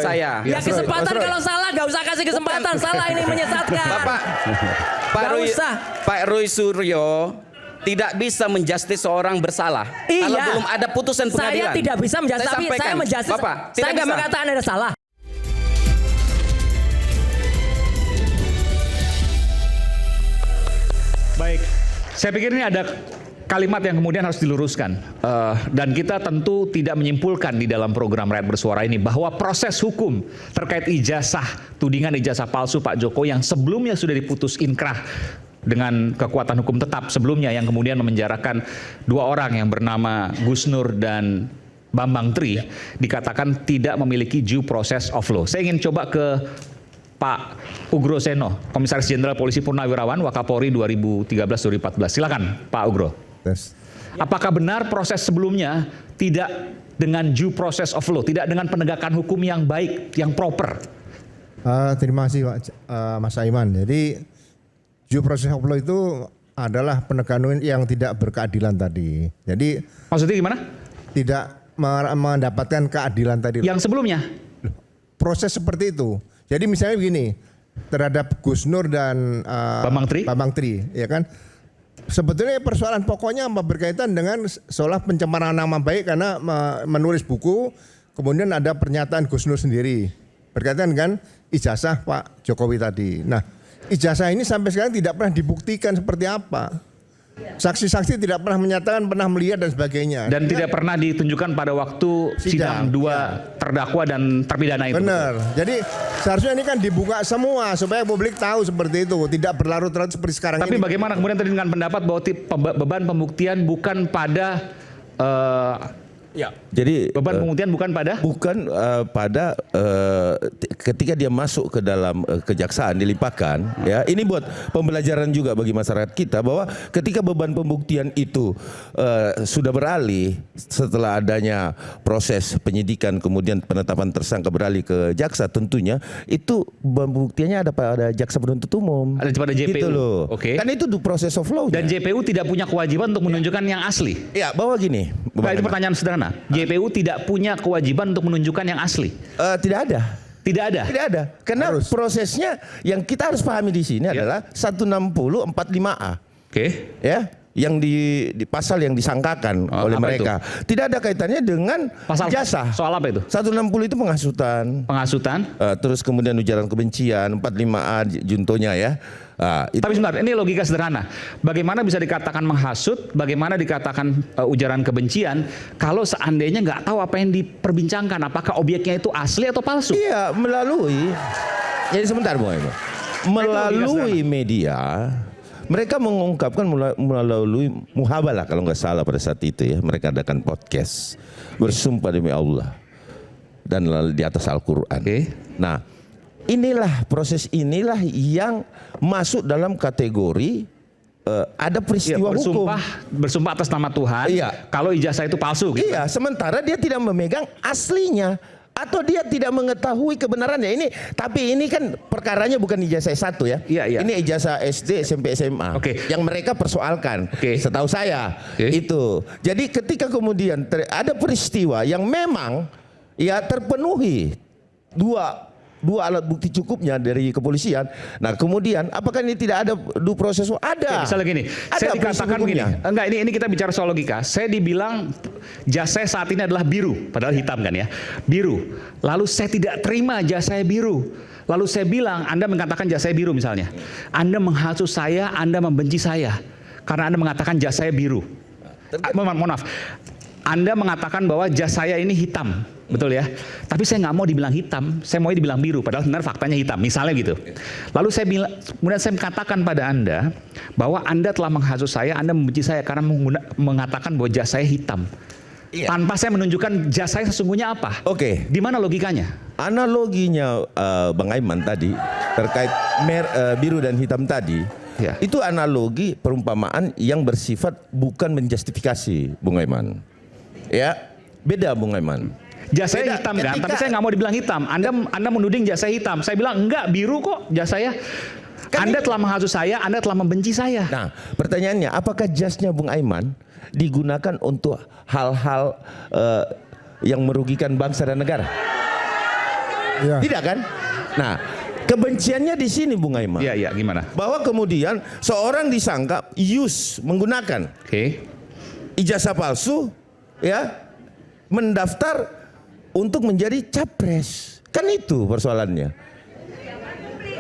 saya. Ya kesempatan kalau salah gak usah kasih kesempatan. Salah ini menyesatkan. Pak Roy Suryo tidak bisa menjustis seorang bersalah kalau belum ada putusan pengadilan. Saya tidak bisa menjustis, tapi saya menjustis. Bapak, saya nggak mengatakan ada salah. Baik, saya pikir ini ada kalimat yang kemudian harus diluruskan. Dan kita tentu tidak menyimpulkan di dalam program Rakyat Bersuara ini bahwa proses hukum terkait ijazah, tudingan ijazah palsu Pak Jokowi yang sebelumnya sudah diputus inkrah dengan kekuatan hukum tetap sebelumnya yang kemudian memenjarakan dua orang yang bernama Gus Nur dan Bambang Tri dikatakan tidak memiliki due process of law. Saya ingin coba ke Pak Ugro Seno, Komisaris Jenderal Polisi Purnawirawan, Wakapolri 2013-2014. Silakan Pak Ugro. Yes. Apakah benar proses sebelumnya tidak dengan due process of law, tidak dengan penegakan hukum yang baik, yang proper? Terima kasih Pak Mas Aiman. Jadi due process of law itu adalah penegakan yang tidak berkeadilan tadi. Jadi maksudnya gimana? Tidak mendapatkan keadilan tadi. Yang sebelumnya? Proses seperti itu. Jadi misalnya begini, terhadap Gus Nur dan Bambang Tri, ya kan? Sebetulnya persoalan pokoknya berkaitan dengan seolah pencemaran nama baik karena menulis buku, kemudian ada pernyataan Gus Nur sendiri berkaitan dengan ijazah Pak Jokowi tadi. Nah, ijazah ini sampai sekarang tidak pernah dibuktikan seperti apa. Saksi-saksi tidak pernah menyatakan pernah melihat dan sebagainya. Dan tidak pernah ditunjukkan pada waktu sidang dua terdakwa dan terpidana itu. Benar. Jadi seharusnya ini kan dibuka semua supaya publik tahu seperti itu, tidak berlarut-larut seperti sekarang Tapi ini. bagaimana kemudian tadi dengan pendapat bahwa beban pembuktian bukan pada jadi beban pembuktian bukan pada ketika dia masuk ke dalam kejaksaan dilimpahkan, ya ini buat pembelajaran juga bagi masyarakat kita bahwa ketika beban pembuktian itu sudah beralih setelah adanya proses penyidikan kemudian penetapan tersangka beralih ke jaksa, tentunya itu beban pembuktiannya ada pada jaksa penuntut umum, ada pada JPU. Gitu loh. Oke. Kan itu proses of law. Dan JPU tidak punya kewajiban untuk menunjukkan yang asli. Ya, bahwa gini. Nah, itu pertanyaan sederhana. JPU tidak punya kewajiban untuk menunjukkan yang asli. Tidak ada. Tidak ada. Tidak ada. Karena prosesnya yang kita harus pahami di sini adalah 160/45A. Oke. Ya, yang di pasal yang disangkakan oleh mereka. Itu? Tidak ada kaitannya dengan pasal jasa. Soal apa itu? 160 itu penghasutan. Penghasutan. Terus kemudian ujaran kebencian, 45A juntonya ya. Tapi sebentar, ini logika sederhana. Bagaimana bisa dikatakan menghasut, bagaimana dikatakan ujaran kebencian, kalau seandainya nggak tahu apa yang diperbincangkan, apakah objeknya itu asli atau palsu? Iya, melalui. Jadi sebentar, Bu. Melalui media, mereka mengungkapkan melalui muhabalah kalau nggak salah pada saat itu ya. Mereka adakan podcast, bersumpah demi Allah dan di atas Al-Quran. Okay. Nah, inilah proses inilah yang masuk dalam kategori ada peristiwa hukum. Bersumpah atas nama Tuhan. Iya. Kalau ijazah itu palsu. Gitu. Iya. Sementara dia tidak memegang aslinya atau dia tidak mengetahui kebenarannya. Tapi ini kan perkaranya bukan ijazah S1 ya. Iya. Ini ijazah SD, SMP, SMA. Okay. Yang mereka persoalkan. Okay. Setahu saya itu. Jadi ketika kemudian ada peristiwa yang memang ya terpenuhi dua alat bukti cukupnya dari kepolisian. Nah, kemudian apakah ini tidak ada due process? Ada. Misalnya gini, saya dikatakan begini. Enggak, ini kita bicara soal logika. Saya dibilang jasa saat ini adalah biru, padahal hitam kan ya. Biru. Lalu saya tidak terima jasa biru. Lalu saya bilang, Anda mengatakan jasa biru misalnya. Anda menghasut saya, Anda membenci saya. Karena Anda mengatakan jasa biru. Mohon maaf. Anda mengatakan bahwa jas saya ini hitam, betul ya? Tapi saya nggak mau dibilang hitam, saya mau dibilang biru, padahal benar faktanya hitam, misalnya gitu. Lalu saya bilang, kemudian saya mengatakan pada Anda bahwa Anda telah menghasut saya, Anda membenci saya karena mengatakan bahwa jas saya hitam. Iya. Tanpa saya menunjukkan jas saya sesungguhnya apa. Oke. Di mana logikanya? Analoginya Bang Aiman tadi terkait biru dan hitam tadi. Ya. Itu analogi perumpamaan yang bersifat bukan menjustifikasi, Bung Aiman. Ya, beda Bung Aiman. Jas saya hitam kan, tapi saya nggak mau dibilang hitam. Anda menuding jas saya hitam. Saya bilang enggak, biru kok jas saya. Kan Anda telah menghasut saya, Anda telah membenci saya. Nah, pertanyaannya, apakah jasnya Bung Aiman digunakan untuk hal-hal yang merugikan bangsa dan negara? Iya. Tidak kan? Nah, kebenciannya di sini Bung Aiman. Iya, gimana? Bahwa kemudian seorang disangka menggunakan Oke. ijazah palsu ya mendaftar untuk menjadi capres. Kan itu persoalannya.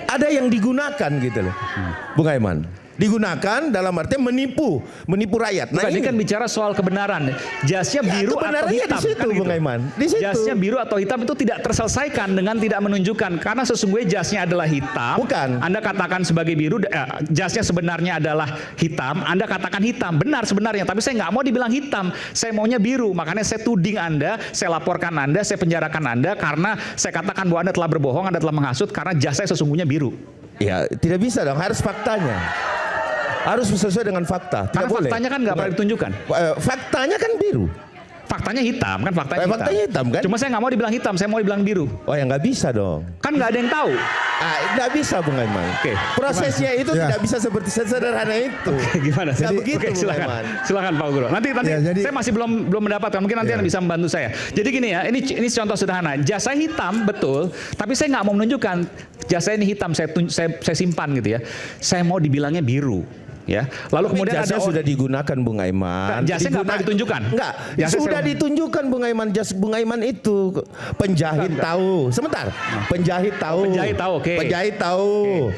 Ada yang digunakan gitu loh. Bung Aiman. Digunakan dalam arti menipu rakyat. Bukan, ini kan bicara soal kebenaran. Jasnya biru atau kebenarannya hitam. di situ, kan Bung gitu. Aiman. Di situ. Jasnya biru atau hitam itu tidak terselesaikan dengan tidak menunjukkan. Karena sesungguhnya jasnya adalah hitam. Bukan. Anda katakan sebagai biru, jasnya sebenarnya adalah hitam. Anda katakan hitam. Benar sebenarnya. Tapi saya nggak mau dibilang hitam. Saya maunya biru. Makanya saya tuding Anda, saya laporkan Anda, saya penjarakan Anda. Karena saya katakan bahwa Anda telah berbohong, Anda telah menghasut. Karena jas saya sesungguhnya biru. Ya, tidak bisa dong, harus faktanya. Harus sesuai dengan fakta. Karena Tidak boleh. faktanya kan nggak pernah ditunjukkan. Faktanya kan biru. Faktanya hitam kan, Faktanya hitam kan? Cuma saya nggak mau dibilang hitam, saya mau dibilang biru. Oh ya nggak bisa dong. Kan nggak ada yang tahu. Nggak bisa Bung Aiman. Oke. Prosesnya itu Ya. tidak bisa seperti sederhana itu. Gimana? Nggak begitu Oke, Bung silakan. Aiman. Silakan Pak Guru. Nanti Ya, jadi- saya masih belum mendapatkan. Mungkin nanti Ya. Anda bisa membantu saya. Jadi gini ya, ini contoh sederhana. Jasa hitam betul, tapi saya nggak mau menunjukkan jasa ini hitam. Saya simpan gitu ya. Saya mau dibilangnya biru. Ya, lalu kemudian Jasnya ada sudah digunakan Bung Aiman. Jasnya nggak pernah ditunjukkan. Enggak, Jasnya sudah saya- ditunjukkan Bung Aiman. Jas Bung Aiman itu penjahit tahu. Sebentar. Penjahit tahu. Penjahit tahu, oke. Penjahit tahu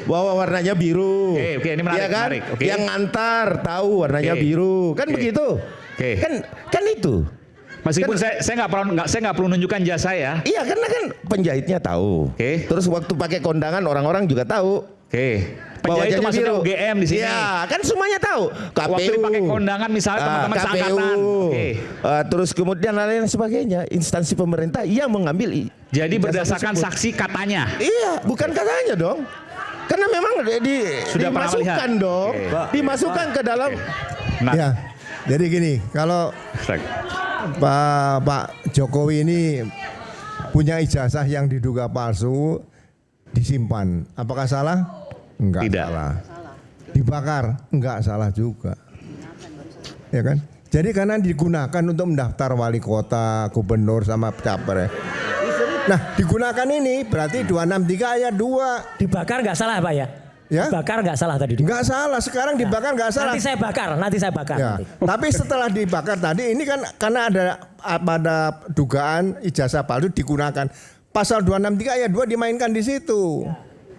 bahwa warnanya biru. Oke, ini menarik, Iya kan? menarik, oke. Yang ngantar tahu warnanya Oke. biru. Kan Oke. begitu? Oke. Kan itu. Meskipun saya nggak perlu menunjukkan jasa ya. Iya, karena kan penjahitnya tahu. Oke. Terus waktu pakai kondangan orang-orang juga tahu. Oke. Bahwa Penjahit itu jasnya maksudnya biru. UGM di sini. Iya, kan semuanya tahu. KPU. Waktu dipakai kondangan misalnya teman-teman KPU. seangkatan. Oke. Terus kemudian lain sebagainya, instansi pemerintah yang mengambil Jadi ijazah berdasarkan tersebut. saksi katanya. Iya, bukan katanya dong. Karena memang Sudah pernah dimasukkan melihat. dong, Oke. dimasukkan ke dalam. Nah, Ya. Jadi gini, kalau Pak Jokowi ini punya ijazah yang diduga palsu disimpan. Apakah salah? Enggak Tidak. salah. Dibakar? Enggak salah juga. Ya kan? Jadi karena digunakan untuk mendaftar wali kota, gubernur sama capres. Nah, digunakan ini berarti 263 ayat 2. Dibakar nggak salah Pak ya? Ya? Dibakar nggak salah tadi. Enggak salah, sekarang dibakar enggak salah. Nanti saya bakar. Ya, nanti. tapi setelah dibakar tadi ini kan karena ada dugaan ijazah palsu digunakan. Pasal 263 ayat 2 dimainkan di situ.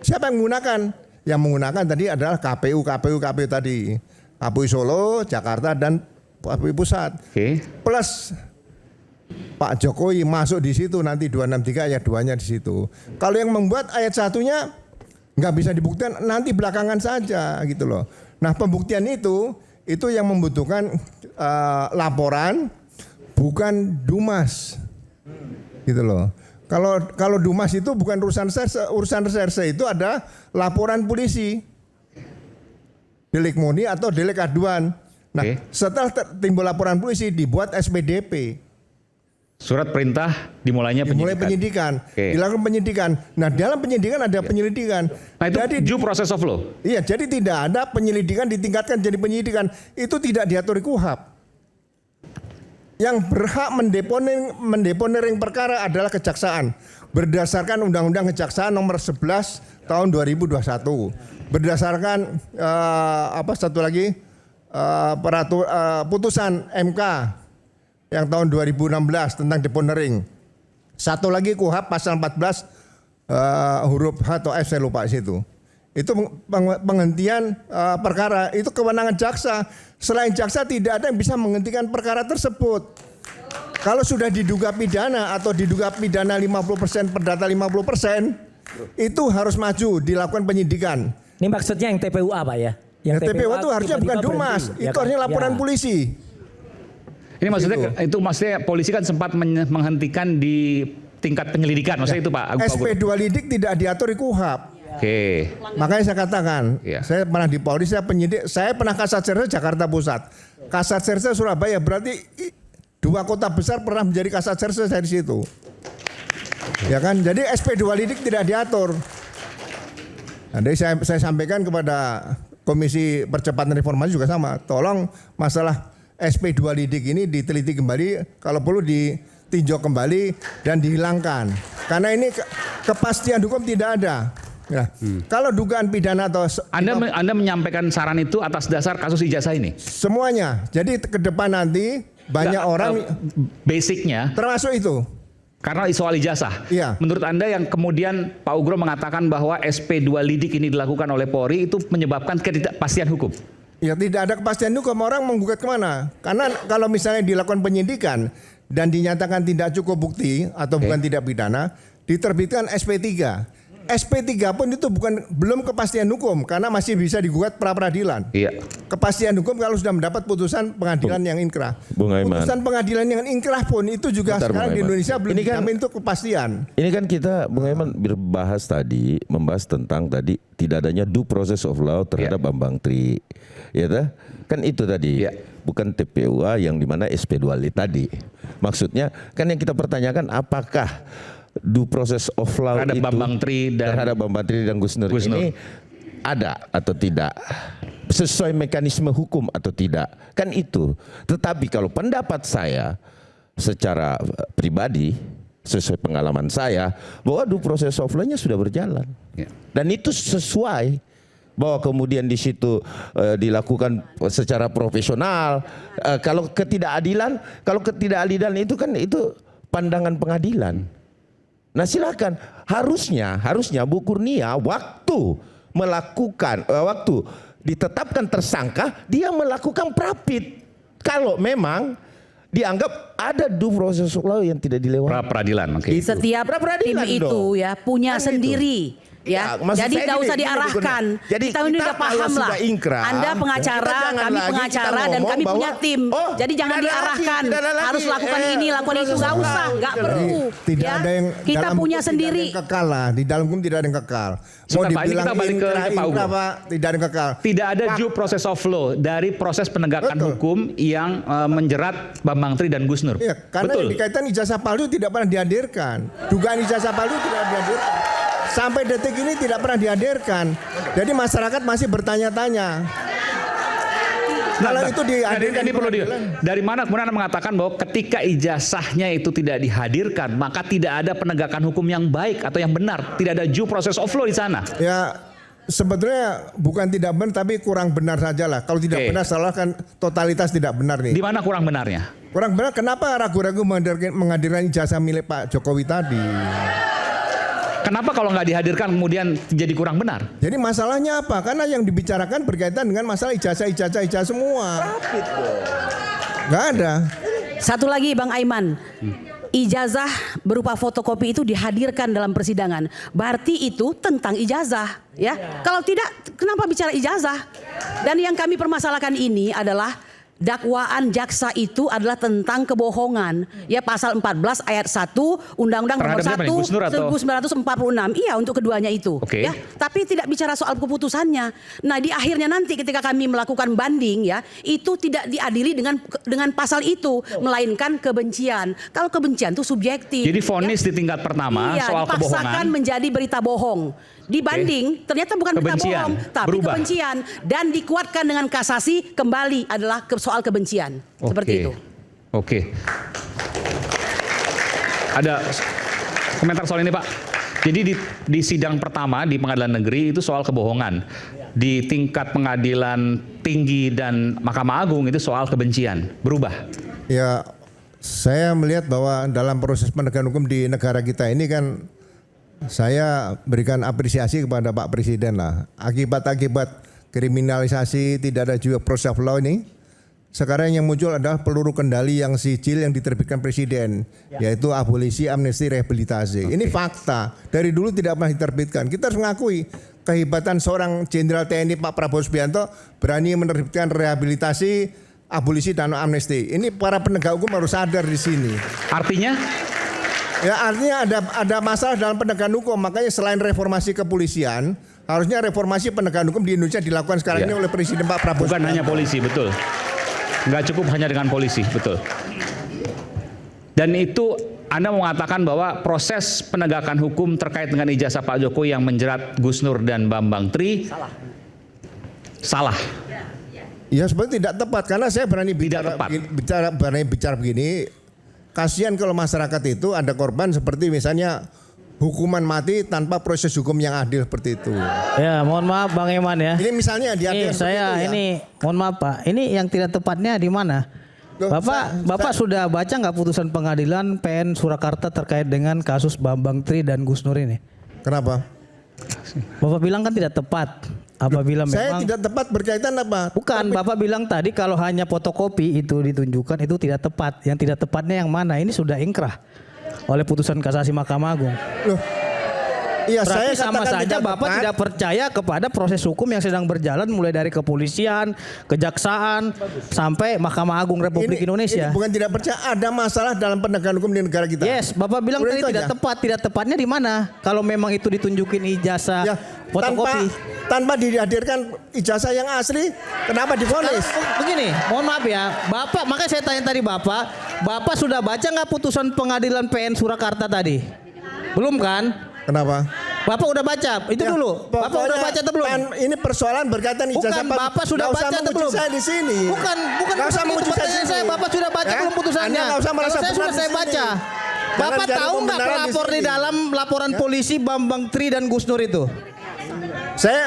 Siapa yang menggunakan? Yang menggunakan tadi adalah KPU tadi. KPU Solo, Jakarta dan KPU Pusat. Oke. Plus Pak Jokowi masuk di situ nanti 263 ayat 2-nya di situ. Kalau yang membuat ayat satunya nggak bisa dibuktikan nanti belakangan saja gitu loh. Nah pembuktian itu yang membutuhkan laporan bukan Dumas gitu loh. Kalau Dumas itu bukan urusan reserse itu ada laporan polisi, delik murni atau delik aduan. Nah Oke. setelah timbul laporan polisi dibuat SPDP. Surat perintah dimulai penyidikan. Oke. Dilakukan penyidikan. Nah, dalam penyidikan ada penyelidikan. Nah itu Jadi due process of law. iya, jadi tidak ada penyelidikan ditingkatkan jadi penyidikan. Itu tidak diatur di KUHP. Yang berhak mendeponering perkara adalah kejaksaan berdasarkan Undang-Undang Kejaksaan nomor 11 tahun 2021. Berdasarkan putusan MK yang tahun 2016 tentang deponering. Satu lagi KUHP pasal 14 huruf H atau F saya lupa situ. Itu penghentian perkara, itu kewenangan jaksa. Selain jaksa tidak ada yang bisa menghentikan perkara tersebut. Kalau sudah diduga pidana atau diduga pidana 50%, perdata 50%, itu harus maju dilakukan penyidikan. Ini maksudnya yang TPUA Pak ya? Yang TPU itu harusnya bukan tiba-tiba Dumas, berhenti, itu ya kan? harusnya laporan Ya. polisi. Ini maksudnya polisi kan sempat menghentikan di tingkat penyelidikan, maksudnya itu Pak Agung. SP2 lidik tidak diatur di KUHP. Oke. Makanya saya katakan, Iya. saya pernah di Polri, saya penyidik, saya pernah Kasat Serse Jakarta Pusat, Kasat Serse Surabaya, berarti dua kota besar pernah menjadi Kasat Serse dari situ. Ya kan, jadi SP2 lidik tidak diatur. Nah, jadi saya sampaikan kepada Komisi Percepatan Reformasi juga sama, tolong masalah SP2 lidik ini diteliti kembali, kalau perlu ditinjau kembali dan dihilangkan. Karena ini kepastian hukum tidak ada. Nah, kalau dugaan pidana atau Anda menyampaikan saran itu atas dasar kasus ijazah ini? semuanya. Jadi ke depan nanti banyak orang Basicnya termasuk itu. karena soal ijazah. Iya. Menurut Anda yang kemudian Pak Ugro mengatakan bahwa SP2 lidik ini dilakukan oleh Polri itu menyebabkan ketidakpastian hukum? Ya tidak ada kepastian hukum, orang menggugat kemana? Karena kalau misalnya dilakukan penyidikan dan dinyatakan tidak cukup bukti atau bukan tidak pidana, diterbitkan SP3. SP3 pun itu belum kepastian hukum karena masih bisa digugat pra peradilan. Iya. Kepastian hukum kalau sudah mendapat putusan pengadilan yang inkrah. Bung Aiman. Putusan pengadilan yang inkrah pun itu juga Bentar, sekarang Bung di Aiman. Indonesia belum Ini kan- dijamin itu kepastian. Ini kan kita Bung Aiman membahas tentang tadi tidak adanya due process of law terhadap Bambang Tri. Ya toh? Kan itu tadi. Ya. Bukan TPUA yang dimana SP2 lit tadi. Maksudnya kan yang kita pertanyakan apakah due process of law Terhadap itu Bambang Tri dan- terhadap Bambang Tri dan Gus Nur ini ada atau tidak, sesuai mekanisme hukum atau tidak, kan itu. Tetapi kalau pendapat saya secara pribadi sesuai pengalaman saya bahwa due process of law-nya sudah berjalan. Ya. Dan itu sesuai bahwa kemudian di situ dilakukan secara profesional. Kalau ketidakadilan itu kan itu pandangan pengadilan. Nah silakan, harusnya Bu Kurnia waktu ditetapkan tersangka dia melakukan prapit. Kalau memang dianggap ada due process of law yang tidak dilewati. Pra peradilan, oke. Itu. Setiap tim Pra-peradilan itu dong. ya punya Kan sendiri. Ya, Ya, maksud jadi saya nggak gini, usah gini, diarahkan. Jadi kita ini kita udah paham kalau lah. sudah ingkrah, Anda kita pengacara, jangan kami lagi pengacara, kita dan ngomong kami punya bahwa, tim. oh, Jadi jangan tidak ada diarahkan. lagi, tidak ada Harus lagi. lakukan ini, lakukan itu, nggak usah, nggak perlu. Tidak Ya, ada yang kita dalam punya hukum sendiri. tidak ada yang kekal lah. Di dalam hukum tidak ada yang kekal. Mau Sebentar, Pak, ini dibilang kita balik ke inkrah, Pak Ugro. Pak, tidak ada yang kekal. Tidak ada due process of law dari proses penegakan Betul. hukum yang menjerat Bambang Tri dan Gus Nur. Iya, karena Betul. yang dikaitan ijazah palsu tidak pernah dihadirkan. Dugaan ijazah palsu tidak dihadirkan. Sampai detik ini tidak pernah dihadirkan. Jadi masyarakat masih bertanya-tanya. Kalau itu dihadirkan ini perlu dari mana kemudian Anda mengatakan bahwa ketika ijazahnya itu tidak dihadirkan, maka tidak ada penegakan hukum yang baik atau yang benar, tidak ada due process of law di sana. Ya sebetulnya bukan tidak benar tapi kurang benar saja lah. Kalau tidak Oke. benar salah kan totalitas tidak benar nih. Di mana kurang benarnya? Kurang benar kenapa ragu-ragu menghadirkan ijazah milik Pak Jokowi tadi? Kenapa kalau nggak dihadirkan kemudian jadi kurang benar? Jadi masalahnya apa? Karena yang dibicarakan berkaitan dengan masalah ijazah semua. Nggak ada. Satu lagi Bang Aiman. Ijazah berupa fotokopi itu dihadirkan dalam persidangan. Berarti itu tentang ijazah, ya. Kalau tidak, kenapa bicara ijazah? Dan yang kami permasalahkan ini adalah dakwaan jaksa itu adalah tentang kebohongan. Ya pasal 14 ayat 1 Undang-Undang Nomor Terhadap siapa nih? 1 Gus Nur atau? 1946. Iya, untuk keduanya itu. Oke. Ya, tapi tidak bicara soal keputusannya. Nah, di akhirnya nanti ketika kami melakukan banding ya, itu tidak diadili dengan pasal itu, melainkan kebencian. Kalau kebencian itu subjektif. Jadi vonis di tingkat pertama soal dipaksakan kebohongan. menjadi berita bohong. Dibanding ternyata bukan berita Kebencian, bohong, tapi berubah. kebencian dan dikuatkan dengan kasasi kembali adalah soal kebencian. Seperti itu. Oke. Ada komentar soal ini Pak? Jadi di sidang pertama di pengadilan negeri itu soal kebohongan. Di tingkat pengadilan tinggi dan Mahkamah Agung itu soal kebencian. Berubah. Ya, saya melihat bahwa dalam proses penegakan hukum di negara kita ini kan saya berikan apresiasi kepada Pak Presiden lah. Akibat-akibat kriminalisasi tidak ada juga process of law ini. Sekarang yang muncul adalah peluru kendali yang sijil yang diterbitkan Presiden, yaitu abolisi, amnesti, rehabilitasi. Ini fakta. Dari dulu tidak pernah diterbitkan. Kita harus mengakui kehebatan seorang Jenderal TNI Pak Prabowo Subianto berani menerbitkan rehabilitasi, abolisi dan amnesti. Ini para penegak hukum harus sadar di sini. Artinya Ya artinya ada masalah dalam penegakan hukum. Makanya selain reformasi kepolisian, harusnya reformasi penegakan hukum di Indonesia dilakukan sekarang ini oleh Presiden Pak Prabowo. bukan hanya polisi, betul. Nggak cukup hanya dengan polisi, betul. Dan itu Anda mengatakan bahwa proses penegakan hukum terkait dengan ijazah Pak Jokowi yang menjerat Gus Nur dan Bambang Tri salah. Ya sebenarnya tidak tepat karena saya berani tepat. berani bicara begini. kasihan kalau masyarakat itu ada korban seperti misalnya hukuman mati tanpa proses hukum yang adil seperti itu. Ya, mohon maaf Bang Iman ya. Ini misalnya Ini diadil seperti saya itu ya. ini mohon maaf Pak. Ini yang tidak tepatnya di mana? Loh, Bapak sudah baca nggak putusan pengadilan PN Surakarta terkait dengan kasus Bambang Tri dan Gus Nur ini? Kenapa? Bapak bilang kan tidak tepat. Apabila Saya memang tidak tepat berkaitan apa? bukan, Bapak bilang tadi kalau hanya fotokopi itu ditunjukkan itu tidak tepat. Yang tidak tepatnya yang mana? Ini sudah ingkrah oleh putusan kasasi Mahkamah Agung. Loh, iya, Berarti saya sama katakan saja tidak Bapak tepat. tidak percaya kepada proses hukum yang sedang berjalan mulai dari kepolisian, kejaksaan, sampai Mahkamah Agung Republik Indonesia. Ini bukan tidak percaya, ada masalah dalam penegakan hukum di negara kita. Yes, Bapak bilang Udah tadi itu tidak aja. tepat. Tidak tepatnya di mana? Kalau memang itu ditunjukin ijazah Ya, fotokopi. tanpa dihadirkan ijazah yang asli, kenapa divonis? Begini, mohon maaf ya, Bapak, makanya saya tanya tadi Bapak sudah baca nggak putusan pengadilan PN Surakarta tadi? Belum kan? Kenapa? Bapak udah baca, itu Ya, dulu. Bapak pokoknya udah baca atau belum? Ini persoalan berkaitan ijazah. Bukan, Bapak sudah Nggak usah baca atau menguji belum? saya di sini. Bukan Nggak usah begitu menguji saya di pertanyaan sini. saya. Bapak sudah baca Ya? belum putusannya? Anda nggak usah merasa Kalau saya benar sudah di saya sini. baca. Jangan Bapak cari tahu nggak pembenaran di pelapor di sini. dalam laporan polisi Bambang Tri dan Gus Nur itu?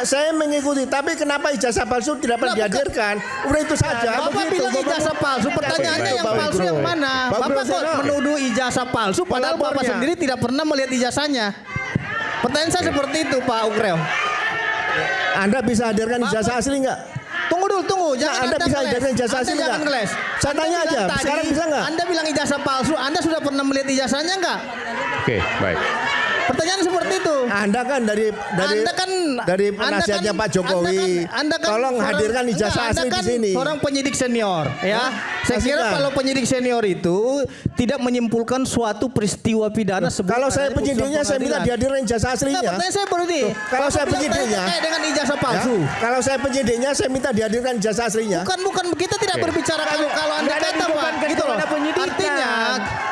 Saya mengikuti, tapi kenapa ijazah palsu tidak pernah Lah, bukan. dihadirkan? Udah itu saja. Bapak begitu, bilang ijazah palsu. Pertanyaannya Baik, yang Bapak palsu Bro. yang mana? Bapak Bapak Bro, kok saya- menuduh ijazah palsu padahal Bapak Pelapornya. sendiri tidak pernah melihat ijazahnya. Pertanyaan saya seperti itu Pak Ukreo. Anda bisa hadirkan ijazah asli nggak? Tunggu dulu, tunggu. Jangan Anda bisa ngeles. hadirkan ijazah Anda asli jangan nggak? ngeles. Saya Anda tanya bilang aja, tadi, sekarang bisa nggak? Anda bilang ijazah palsu. Anda sudah pernah melihat ijazahnya nggak? Oke, baik. Pertanyaan seperti itu. Anda kan dari penasihatnya Pak Jokowi. Anda kan tolong seorang- hadirkan ijazah Anda asli kan di sini. seorang penyidik senior, ya. Saya kira Pastikan. kalau penyidik senior itu tidak menyimpulkan suatu peristiwa pidana sebelum Kalau saya adanya putusan penyidiknya saya minta pengadilan. dihadirkan ijazah Enggak, aslinya. pertanyaan saya baru nih. kalau Bapak saya bilang penyidiknya- terkait dengan ijazah Ya, palsu. kalau saya penyidiknya saya minta dihadirkan ijazah aslinya. Bukan kita tidak berbicara kalau Anda Nggak ada kata tuduhan Pak gitu loh. kepada penyidikan. Artinya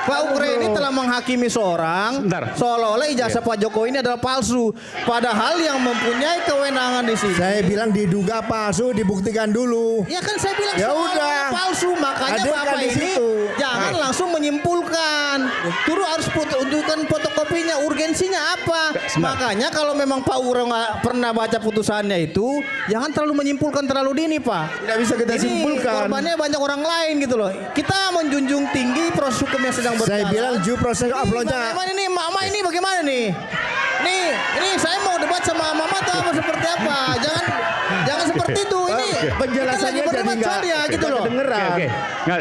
Pak Ukre ini telah menghakimi seorang Sebentar. seolah-olah ijazah Pak Jokowi ini adalah palsu. Padahal yang mempunyai kewenangan di sini. Saya bilang diduga palsu, dibuktikan dulu. Ya kan saya bilang Ya seolah-olah udah. palsu, makanya Hadirkan Bapak di ini situ. jangan langsung menyimpulkan. Turu harus tunjukkan fotokopinya, urgensinya apa. Makanya kalau memang Pak Uro nggak pernah baca putusannya itu, jangan terlalu menyimpulkan terlalu dini Pak. Tidak bisa kita Ini simpulkan. korbannya banyak orang lain gitu loh. Kita menjunjung tinggi proses hukum yang sedang berjalan. Saya bilang due process of law-nya. Bagaimana ini Mama ini bagaimana nih? Ini saya mau debat sama Mama atau apa seperti apa? Jangan seperti itu. Ini Penjelasannya kita lagi jadi berdebat nggak soalnya gitu loh. Oke, kedengeran. oke. Nggak,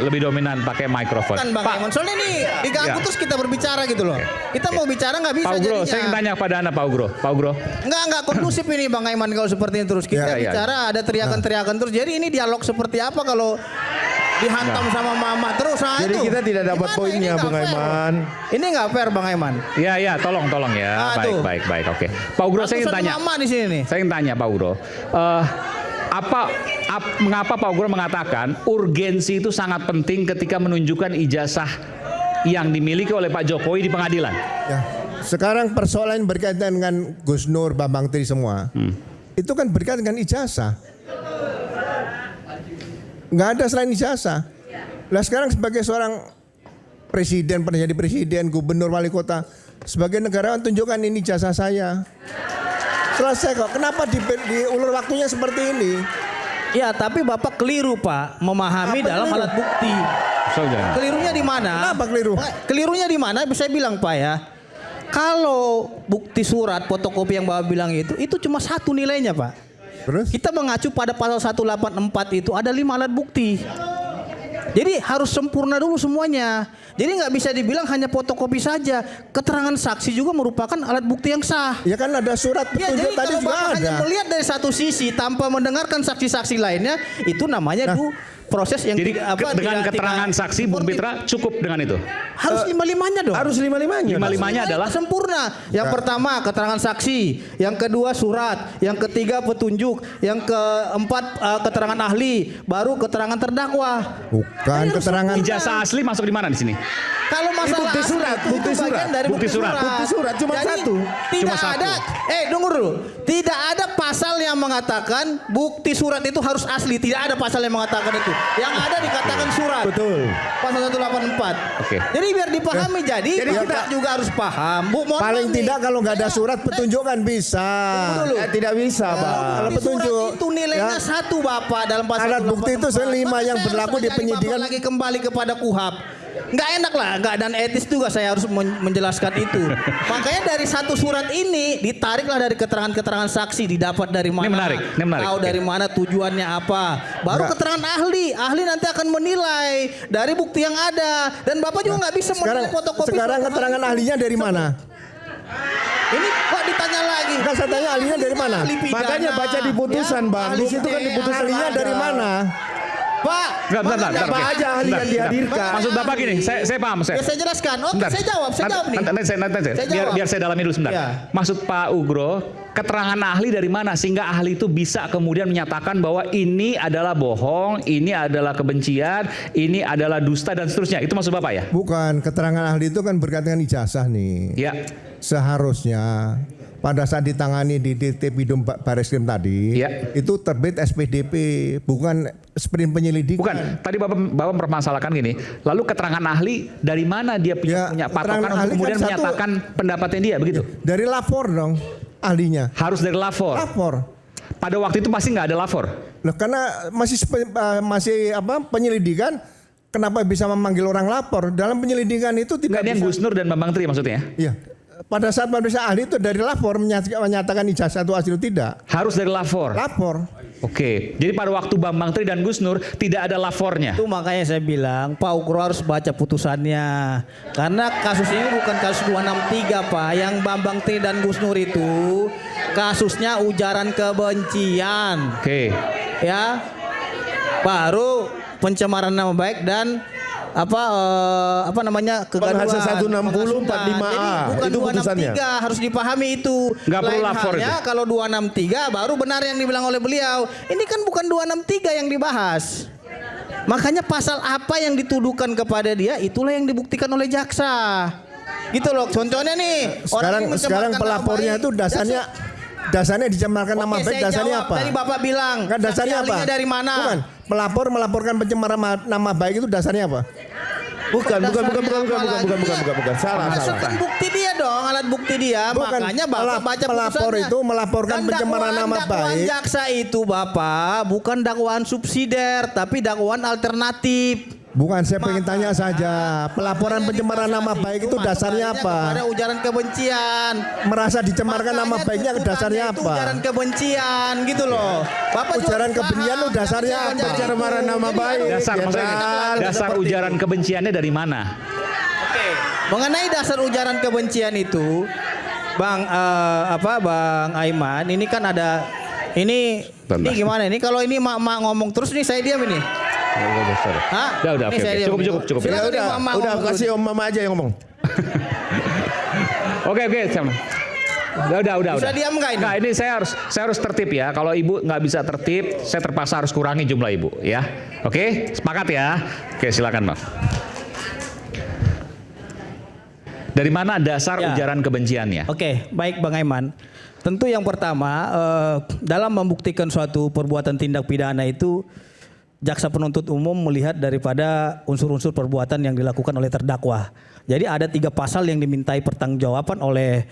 lebih dominan pakai mikrofon. Kan Bang Pak, Iman. Soalnya ini diganggu Ya. terus kita berbicara gitu loh. Kita mau bicara nggak bisa Pak Ugro, jadinya. saya ingin tanya pada Anda Pak Ugro. Pak Ugro. Nggak kondusif ini Bang Aiman kalau seperti ini terus. Kita Ya, ya. bicara ada teriakan-teriakan terus. Jadi ini dialog seperti apa kalau dihantam sama Mama terus? Nah, Jadi itu. kita tidak dapat Gimana? poinnya, Ini nggak Bung fair. Aiman. Ini nggak fair Bang Aiman. Ya, tolong ya. Ah, tuh. Baik, oke. Pak Ugro, saya ingin Ratusan tanya. Mama di sini nih. Saya ingin tanya Pak Ugro. Mengapa Pak Ugro mengatakan urgensi itu sangat penting ketika menunjukkan ijazah yang dimiliki oleh Pak Jokowi di pengadilan? Ya. Sekarang persoalan berkaitan dengan Gus Nur, Bambang Tri semua. Itu kan berkaitan dengan ijazah. Nggak ada selain ijazah. Lah sekarang sebagai seorang presiden, pernah jadi presiden, gubernur, wali kota, sebagai negarawan tunjukkan ini ijazah saya. Selesai kok. Kenapa diulur waktunya seperti ini? Ya, tapi Bapak keliru Pak memahami Apa dalam keliru? alat bukti. Saudara. Kelirunya di mana? Kenapa keliru? Kelirunya di mana? Saya bilang Pak ya. Kalau bukti surat fotokopi yang Bapak bilang itu cuma satu nilainya Pak. Terus? Kita mengacu pada pasal 184 itu ada 5 alat bukti. Jadi harus sempurna dulu semuanya. Jadi nggak bisa dibilang hanya fotokopi saja. Keterangan saksi juga merupakan alat bukti yang sah. Ya kan ada surat Ya, petunjuk jadi tadi kalau juga Bapak ada. hanya melihat dari satu sisi tanpa mendengarkan saksi-saksi lainnya, itu namanya proses yang Jadi dengan keterangan saksi Bung Pitra cukup dengan itu? harus 5-5-nya dong. Harus lima-limanya. Lima-limanya adalah sempurna. Yang pertama keterangan saksi, yang kedua surat, yang ketiga petunjuk, yang keempat keterangan ahli, baru keterangan terdakwa. Bukan keterangan. ijazah asli masuk di mana di sini? Kalau masalah bukti asli surat, itu bukti bagian surat. dari Bukti surat. Bukti surat cuma Jadi, satu. Tidak Cuma satu. ada. Tunggu dulu. Tidak ada pasal yang mengatakan bukti surat itu harus asli. Tidak ada pasal yang mengatakan itu. Yang ada dikatakan surat. Betul. Pasal 184. Oke. Jadi biar dipahami. Jadi kita juga harus paham. Bu, mohon Paling maaf nih. tidak kalau nggak ada surat petunjuk kan bisa. Tunggu dulu. Tidak bisa, Pak. Kalau Bukti surat petunjuk itu nilainya ya. satu Bapak dalam pasal Alat bukti itu 184. selima yang Maka saya berlaku harus di mengajari penyidikan. Bapak lagi kembali kepada KUHAP. Nggak enak lah, nggak dan etis juga saya harus menjelaskan itu. Makanya dari satu surat ini ditariklah dari keterangan-keterangan saksi, didapat dari mana, Ini menarik. tahu dari mana, tujuannya apa. Baru Nggak. keterangan ahli nanti akan menilai dari bukti yang ada. Dan Bapak juga nggak bisa menilai fotokopi. Sekarang surat keterangan ahli. ahlinya dari mana? Ini kok ditanya lagi? Enggak, saya tanya ahlinya dari mana? Ahli pidana. Makanya baca di putusan, Ya, Bang. ahli Di situ kan di putusan ahlinya ada. dari mana? Pak, Bentar. Apa Oke. aja ahli yang Bentar. dihadirkan? Maksud Bapak gini, saya paham. Ya, saya jelaskan. Oke, Bentar. saya jawab nih. Nanti, Saya biar, jawab. biar saya dalami dulu sebentar. Ya. Maksud Pak Ugro, keterangan ahli dari mana sehingga ahli itu bisa kemudian menyatakan bahwa ini adalah bohong, ini adalah kebencian, ini adalah dusta dan seterusnya. Itu maksud Bapak ya? Bukan, keterangan ahli itu kan berkaitan dengan ijazah nih. Ya. Seharusnya pada saat ditangani di Dirtipidum Bareskrim tadi, Ya. itu terbit SPDP, bukan sprint penyelidikan. Bukan, tadi Bapak mempermasalahkan gini. Lalu keterangan ahli dari mana dia Ya, punya patokan keterangan untuk ahli kemudian kan satu- menyatakan pendapatnya dia begitu? Dari lapor dong ahlinya. Harus dari lapor. Lapor. Pada waktu itu pasti nggak ada lapor. Loh, karena masih penyelidikan, kenapa bisa memanggil orang lapor? Dalam penyelidikan itu Nggak tidak ada yang bisa. Gus Nur dan Bambang Tri maksudnya? Iya. Pada saat pemeriksaan ahli itu dari lapor menyatakan ijazah itu asli atau tidak. Harus dari lapor. Lapor. Oke, jadi pada waktu Bambang Tri dan Gus Nur tidak ada lapornya. Itu makanya saya bilang Pak Ugro harus baca putusannya. Karena kasus ini bukan kasus 263 Pak. Yang Bambang Tri dan Gus Nur itu kasusnya ujaran kebencian. Oke. Ya. Baru pencemaran nama baik dan apa namanya kegaduhan. Penghasut 160 penghasutan. 45A. Jadi bukan Itu putusannya. 263 harus dipahami itu. Nggak perlu Lain lapor halnya itu. kalau 263 baru benar yang dibilang oleh beliau. Ini kan bukan 263 yang dibahas. Makanya pasal apa yang dituduhkan kepada dia itulah yang dibuktikan oleh jaksa. Gitu loh. Contohnya nih, orang yang Sekarang mencemarkan pelapornya nama itu baik, dasarnya dicemarkan nama Oke, baik, saya dasarnya jawab. apa? Tadi Bapak bilang, Kan dasarnya saksi apa? ahlinya dari mana? Bukan. Melaporkan pencemaran nama baik itu dasarnya apa? Bukan. Salah. Masukkan bukti dia dong, alat bukti dia. Bukan. Makanya Bapak baca Pelapor putusannya. itu melaporkan Dan pencemaran nama dakwaan baik. jaksa itu Bapak bukan dakwaan subsidiar, tapi dakwaan alternatif. Bukan, saya pengen tanya saja. Pelaporan Makanya pencemaran di nama pasal baik itu masuk dasarnya ayatnya apa? Kepada ujaran kebencian. Merasa dicemarkan nama Makanya baiknya tuntutannya dasarnya itu apa? Ujaran kebencian gitu loh. Bapak juga Ujaran harus kebencian paham, itu dasarnya jangan apa? jangan Pencemaran itu. nama Jadi baik. harus- Dasar maksudnya dasar Seperti ujaran itu. kebenciannya dari mana? Mengenai dasar ujaran kebencian itu, Bang Aiman, ini kan ada ini Bentar. gimana ini kalau ini mak ngomong terus nih saya diam ini. Hah? Udah, Ini oke, saya oke. diam. Cukup. Silakan nih, Mama Udah ngomong kasih dulu. Om Mama aja yang ngomong. Oke, sama. Udah. Bisa diam nggak ini? Nggak, ini saya harus tertib ya. Kalau ibu nggak bisa tertib, saya terpaksa harus kurangi jumlah ibu ya. Oke, sepakat ya. Oke, silakan Bang. Dari mana dasar Ya. ujaran kebenciannya? Oke, baik Bang Aiman. Tentu yang pertama dalam membuktikan suatu perbuatan tindak pidana itu jaksa penuntut umum melihat daripada unsur-unsur perbuatan yang dilakukan oleh terdakwa. Jadi ada 3 pasal yang dimintai pertanggungjawaban oleh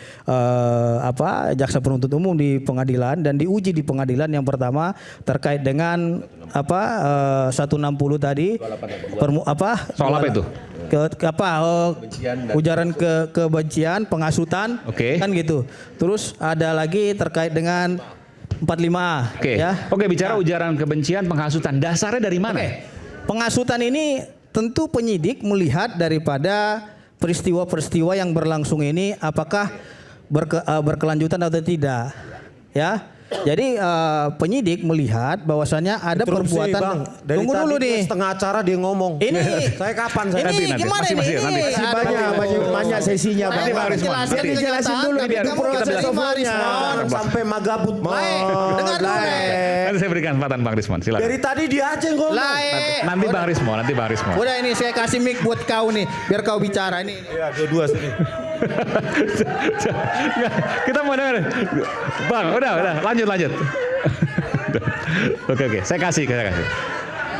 jaksa penuntut umum di pengadilan dan diuji di pengadilan. Yang pertama terkait dengan 160 tadi Soal apa itu? Ujaran kebencian, penghasutan, Oke. kan gitu. Terus ada lagi terkait dengan 45A. Oke. Ya. Oke, bicara ujaran kebencian, penghasutan, dasarnya dari mana? Oke. Penghasutan ini tentu penyidik melihat daripada peristiwa-peristiwa yang berlangsung ini apakah berkelanjutan atau tidak. Ya. Jadi penyidik melihat bahwasannya ada Interupsi, perbuatan. Bang. Dari Tunggu tadi dulu dia nih. setengah acara dia ngomong. Ini Saya kapan saya? ini Nanti. gimana Masih, ini? nanti. Ini Banyak sesinya, Nanti Bang Rismon, Jelaskan nanti. jelasin dulu Nanti biar kamu kita proses bilang. Rismon. Sampai magabut. Baik, dengar dulu. Nanti saya berikan kesempatan Bang Rismon, silakan. Dari tadi dia aja yang ngomong. Nanti Bang Rismon, nanti Bang Rismon. Udah ini saya kasih mic buat kau nih, biar kau bicara ini. Iya, dua-dua sini. Kita mau dengar. Bang, udah, lanjut. Oke, saya kasih.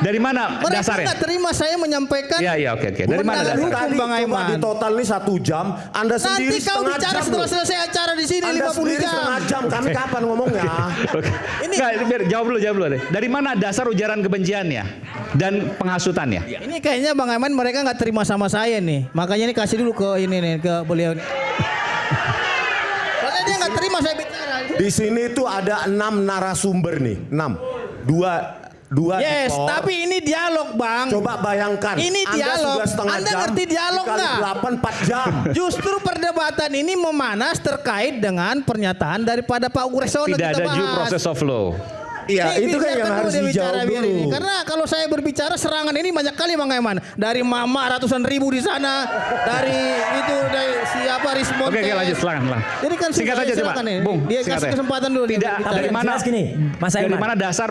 Dari mana Mereka dasarnya? nggak terima saya menyampaikan. Iya, oke. Dari mana kemenangan dasarnya? hukum, Tadi Bang cuma Aiman. di total ini 1 jam. Anda sendiri Nanti kau setengah bicara jam. setelah loh. selesai acara di sini Anda 50 sendiri jam. setengah jam. Kami kapan ngomongnya? Oke. Nggak, biar jawab dulu deh. Dari mana dasar ujaran kebenciannya dan penghasutannya? Ini kayaknya Bang Aiman mereka nggak terima sama saya nih. Makanya ini kasih dulu ke ini nih, ke beliau. Soalnya dia nggak terima saya bicara. Di sini tuh ada 6 narasumber nih. 6. Dua Yes, di kor. tapi ini dialog, Bang. Coba bayangkan. Ini Anda dialog. sudah setengah Anda jam. ngerti dialog dikali nggak? 8, 4 jam. Justru perdebatan ini memanas terkait dengan pernyataan daripada Pak Ugresono. Tidak kita ada due bahas. process of law. Iya, Ini itu kan biarkan yang dulu harus dia bicara, dijawab biar ini. dulu. Karena kalau saya berbicara serangan ini banyak kali Bang Aiman. Dari mama ratusan ribu di sana, dari siapa Rismon. Oke, lanjut, silakan. Jadi kan Singkat aja coba, silakan nih. Bung. Dia singkat kasih aja. kesempatan dulu. dia Tidak, berbicara. dari mana? Jelas gini, Mas Dari Aiman. mana dasar?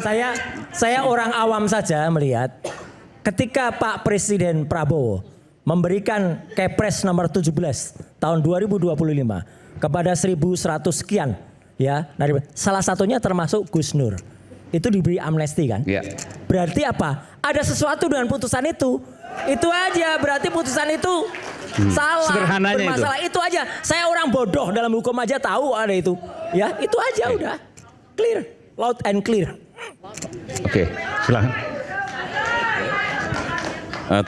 Saya orang awam saja melihat ketika Pak Presiden Prabowo memberikan Kepres nomor 17 tahun 2025 kepada 1.100 sekian ya, dari salah satunya termasuk Gus Nur. Itu diberi amnesti kan? Iya. Berarti apa? Ada sesuatu dengan putusan itu. Itu aja, berarti putusan itu salah, Sederhananya bermasalah. Itu aja. Saya orang bodoh dalam hukum aja tahu ada itu. Ya, itu aja udah. Clear, loud and clear. Oke, silakan.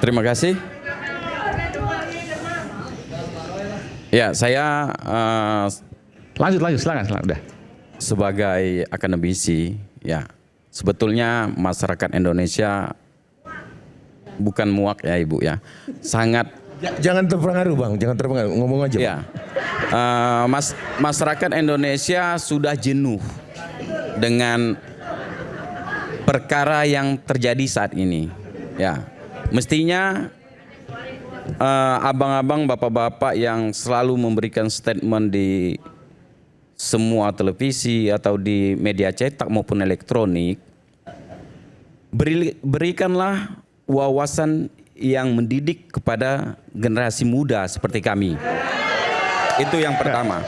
Terima kasih. Ya, saya Lanjut, silakan. Udah. sebagai akademisi, ya sebetulnya masyarakat Indonesia bukan muak ya Ibu ya, sangat Jangan terpengaruh Bang, jangan terpengaruh. Ngomong aja. ya. Masyarakat Indonesia sudah jenuh dengan perkara yang terjadi saat ini. Ya, mestinya abang-abang, bapak-bapak yang selalu memberikan statement di semua televisi atau di media cetak maupun elektronik, berikanlah wawasan yang mendidik kepada generasi muda seperti kami. Itu yang pertama.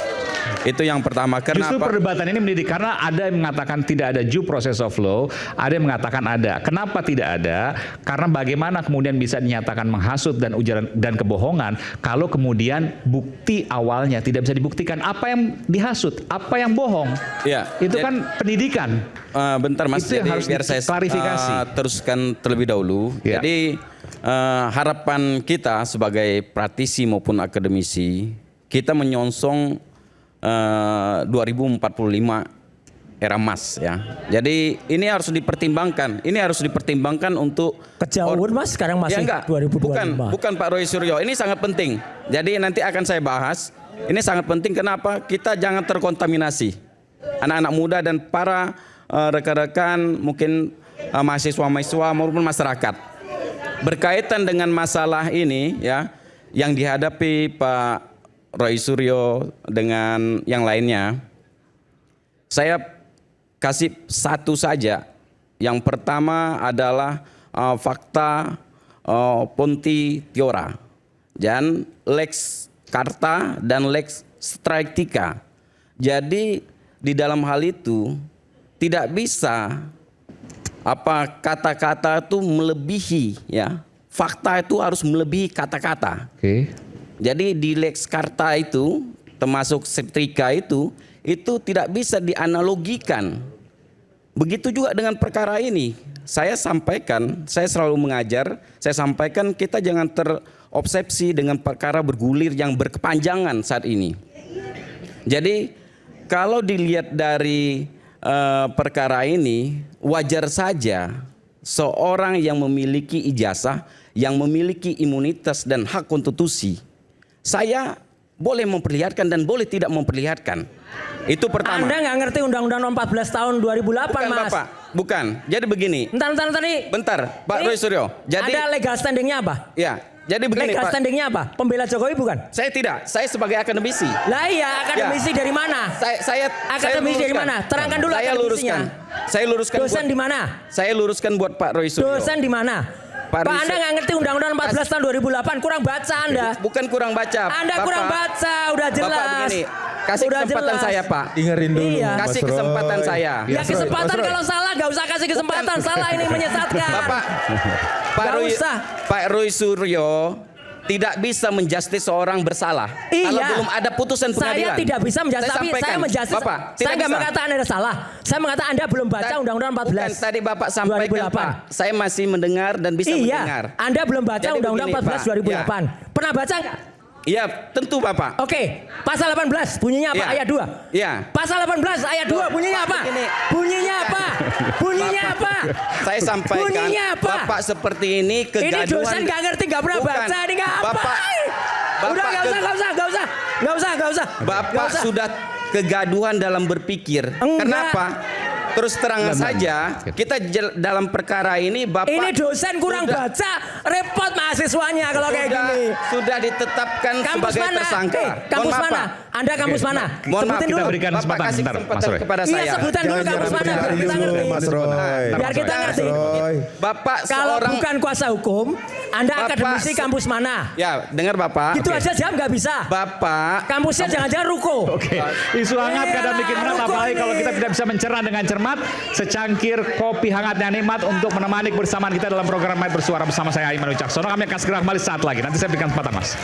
Itu yang pertama. Justru Kenapa? perdebatan ini mendidik karena ada yang mengatakan tidak ada due process of law, ada yang mengatakan ada. Kenapa tidak ada? Karena bagaimana kemudian bisa dinyatakan menghasut dan ujaran dan kebohongan kalau kemudian bukti awalnya tidak bisa dibuktikan apa yang dihasut, apa yang bohong. Ya, Itu jadi- kan pendidikan. Bentar Mas, Itu yang jadi harus biar saya diklarifikasi. teruskan terlebih dahulu. Ya. Jadi harapan kita sebagai praktisi maupun akademisi, kita menyongsong 2045 era emas ya. Jadi ini harus dipertimbangkan. Ini harus dipertimbangkan untuk Kejauhan Mas, sekarang masih 2025. Bukan Pak Roy Suryo. Ini sangat penting. Jadi nanti akan saya bahas. Ini sangat penting kenapa? Kita jangan terkontaminasi. Anak-anak muda dan para rekan-rekan mungkin mahasiswa-mahasiswa maupun masyarakat. Berkaitan dengan masalah ini ya yang dihadapi Pak Roy Suryo dengan yang lainnya. Saya kasih satu saja. Yang pertama adalah fakta Ponti Tiora dan Lex Karta dan Lex Striktika. Jadi di dalam hal itu tidak bisa kata-kata itu melebihi ya. Fakta itu harus melebihi kata-kata. Oke. Jadi di Lex Karta itu termasuk Striktika itu tidak bisa dianalogikan. Begitu juga dengan perkara ini. Saya sampaikan, saya selalu mengajar, saya sampaikan kita jangan terobsesi dengan perkara bergulir yang berkepanjangan saat ini. Jadi kalau dilihat dari perkara ini, wajar saja seorang yang memiliki ijazah, yang memiliki imunitas dan hak konstitusi. Saya boleh memperlihatkan dan boleh tidak memperlihatkan. Itu pertama. Anda nggak ngerti Undang-Undang Nomor 14 tahun 2008, Bukan Mas. Bapak, bukan. Jadi begini. Bentar nih. Bentar, Pak Ini Roy Suryo. Jadi ada legal standingnya apa? ya, jadi begini Legal Pak. standingnya apa? Pembela Jokowi bukan? Saya tidak. Saya sebagai akademisi. Lah iya, akademisi dari mana? Saya Akademisi dari luruskan. mana? Terangkan dulu Saya akademisinya. luruskan. Saya luruskan. Dosen buat- di mana? Saya luruskan buat Pak Roy Suryo. Dosen di mana? Pak Pak, Roy Anda nggak ngerti Undang-Undang 14 tahun 2008, kurang baca Anda. Bukan kurang baca. Anda Bapak, kurang baca, udah jelas. Bapak begini, kasih Udah kesempatan jelas. saya Pak. Dengerin dulu. Iya. Mas Kasih Roy. kesempatan saya. Ya kesempatan kalau salah nggak usah kasih kesempatan, salah ini menyesatkan. Bapak, Pak Nggak Roy, usah. Pak Roy Suryo tidak bisa menjustis seorang bersalah Iya. kalau belum ada putusan pengadilan. Saya tidak bisa menjustis, tapi sampaikan. saya menjustis. Bapak, Saya tidak nggak bisa. mengatakan Anda salah. Saya mengatakan Anda belum baca Undang-Undang 14. Bukan, tadi Bapak sampaikan 2008. Pak. Saya masih mendengar dan bisa mendengar. Iya, Anda belum baca Jadi Undang-Undang begini, 14 Pak. 2008. Pernah baca nggak? Iya, tentu Bapak. Oke, pasal 18 bunyinya apa? Iya. Ayat 2. Iya. Pasal 18 ayat 2 bunyinya apa? begini. Bunyinya apa? Bunyinya apa? Saya sampaikan, Bunyinya apa? Bapak seperti ini kegaduhan. Ini dosen nggak ngerti, nggak pernah Bukan. baca, ini nggak apa? Bapak, Udah Bapak nggak usah. Nggak usah. Bapak sudah kegaduhan dalam berpikir. Enggak. Kenapa? Terus terang saja, kita dalam perkara ini Bapak Ini dosen kurang sudah- baca, repot mahasiswanya kalau kayak gini. sudah ditetapkan Kampus sebagai mana? tersangka. Kampus Mohon maaf, mana? Pak. Anda kampus mana? Mohon maaf, Sebutin kita dulu. berikan Bapak kesempatan kasih bentar, Mas kesempatan Roy. kepada Iya, saya. sebutan dulu kampus mana biar kita ngerti. Mas Roy. Biar kita ngerti. Bapak Kalau seorang bukan kuasa hukum, Anda Bapak akademisi se- kampus mana? Ya, dengar Bapak. Gitu Oke. aja jam nggak bisa. Bapak Kampusnya jangan-jangan ruko. Oke, isu hangat kadang bikin hangat, Rokok apalagi ini. kalau kita tidak bisa mencerna dengan cermat. Secangkir kopi hangat dan nikmat untuk menemani kebersamaan kita dalam program Mic Bersuara bersama saya Aiman Wicaksono. Kami akan segera kembali saat lagi. Nanti saya berikan kesempatan Mas.